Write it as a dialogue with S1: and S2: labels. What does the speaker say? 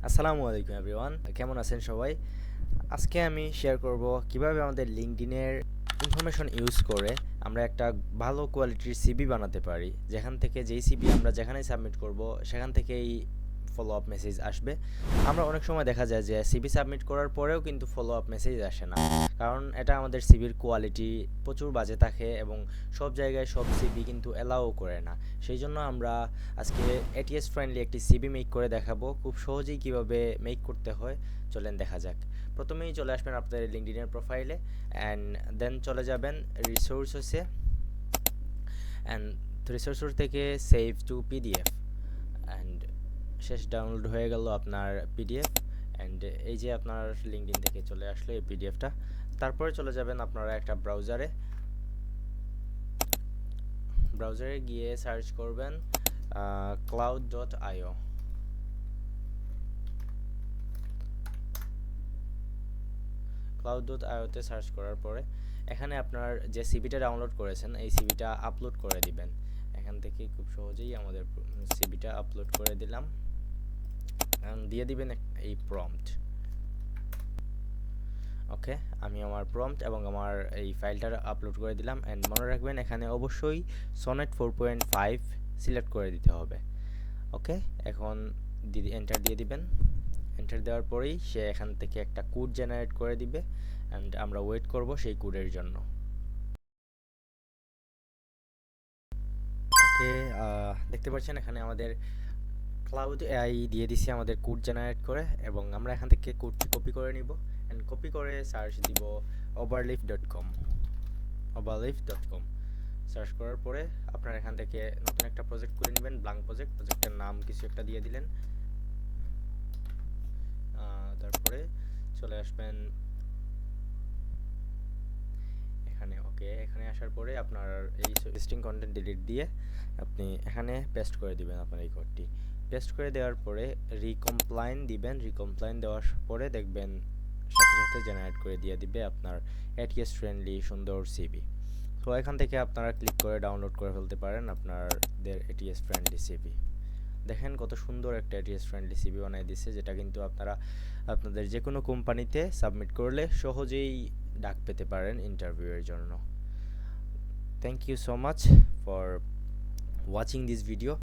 S1: আসসালামু আলাইকুম এভরিওয়ান, কেমন আছেন সবাই? আজকে আমি শেয়ার করব কিভাবে আমাদের লিঙ্কডইনের ইনফরমেশন ইউজ করে আমরা একটা ভালো কোয়ালিটির সিভি বানাতে পারি, যেখান থেকে যেই সিভি আমরা যেখানেই সাবমিট করব সেখান থেকেই ফলো আপ মেসেজ আসবে। আমরা অনেক সময় দেখা যায় যে সিভি সাবমিট করার পরেও কিন্তু ফলো আপ মেসেজ আসে না, কারণ এটা আমাদের সিভির কোয়ালিটি প্রচুর বাজে থাকে এবং সব জায়গায় সব সিভি কিন্তু অ্যালাউ করে না। সেই জন্য আমরা আজকে এটিএস ফ্রেন্ডলি একটি সিভি মেক করে দেখাবো, খুব সহজেই কিভাবে মেক করতে হয়। চলেন দেখা যাক। প্রথমেই চলে আসবেন আপনাদের লিঙ্কডইনের প্রোফাইলে, অ্যান্ড দেন চলে যাবেন রিসোর্সেসে, অ্যান্ড রিসোর্স থেকে সেভ টু পিডিএফ, অ্যান্ড শেষ ডাউনলোড হয়ে গেল আপনার পিডিএফ। অ্যান্ড এই যে আপনার লিঙ্কডইন থেকে চলে আসলো এই পিডিএফটা। তারপরে চলে যাবেন আপনারা একটা ব্রাউজারে গিয়ে সার্চ করবেন cloud.io। cloud.io-তে সার্চ করার পরে এখানে আপনার যে সিভিটা ডাউনলোড করেছেন এই সিভিটা আপলোড করে দিবেন। এখান থেকে খুব সহজেই আমাদের সিভিটা আপলোড করে দিলাম, দিয়ে দিবেন এই প্রম্পট। ওকে, আমি আমার প্রম্পট এবং আমার এই ফাইলটা আপলোড করে দিলাম। অ্যান্ড মনে রাখবেন এখানে অবশ্যই সনেট 4.5 সিলেক্ট করে দিতে হবে। ওকে, এখন এন্টার দিয়ে দিবেন। এন্টার দেওয়ার পরেই সে এখান থেকে একটা কোড জেনারেট করে দিবে, অ্যান্ড আমরা ওয়েট করব সেই কোডের জন্য। ওকে, দেখতে পাচ্ছেন এখানে আমাদের ক্লাউড এআই দিয়ে দিছি আমাদের কোড জেনারেট করে, এবং আমরা এখান থেকে কোডটি কপি করে নিব, অ্যান্ড কপি করে সার্চ দিব overleaf.com। সার্চ করার পরে আপনার এখান থেকে নতুন একটা প্রজেক্ট করে নেবেন, ব্ল্যাঙ্ক প্রজেক্টের নাম কিছু একটা দিয়ে দিলেন। তারপরে চলে আসবেন এখানে। ওকে, এখানে আসার পরে আপনার এই এক্সিস্টিং কন্টেন্ট ডিলিট দিয়ে আপনি এখানে পেস্ট করে দিবেন আপনার এই কোডটি। পেস্ট করে দেওয়ার পরে রিকমপ্লাইন দিবেন। রিকমপ্লাইন দেওয়ার পরে দেখবেন সাথে সাথে জেনারেট করে দিয়ে দিবে আপনার এটিএস ফ্রেন্ডলি সুন্দর সিভি। তো এখান থেকে আপনারা ক্লিক করে ডাউনলোড করে ফেলতে পারেন আপনাদের এটিএস ফ্রেন্ডলি সিভি। দেখেন কত সুন্দর একটা এটিএস ফ্রেন্ডলি সিভি বানিয়ে দিচ্ছে, যেটা কিন্তু আপনারা আপনাদের যে কোনো কোম্পানিতে সাবমিট করলে সহজেই ডাক পেতে পারেন ইন্টারভিউয়ের জন্য। Thank you so much for watching this video.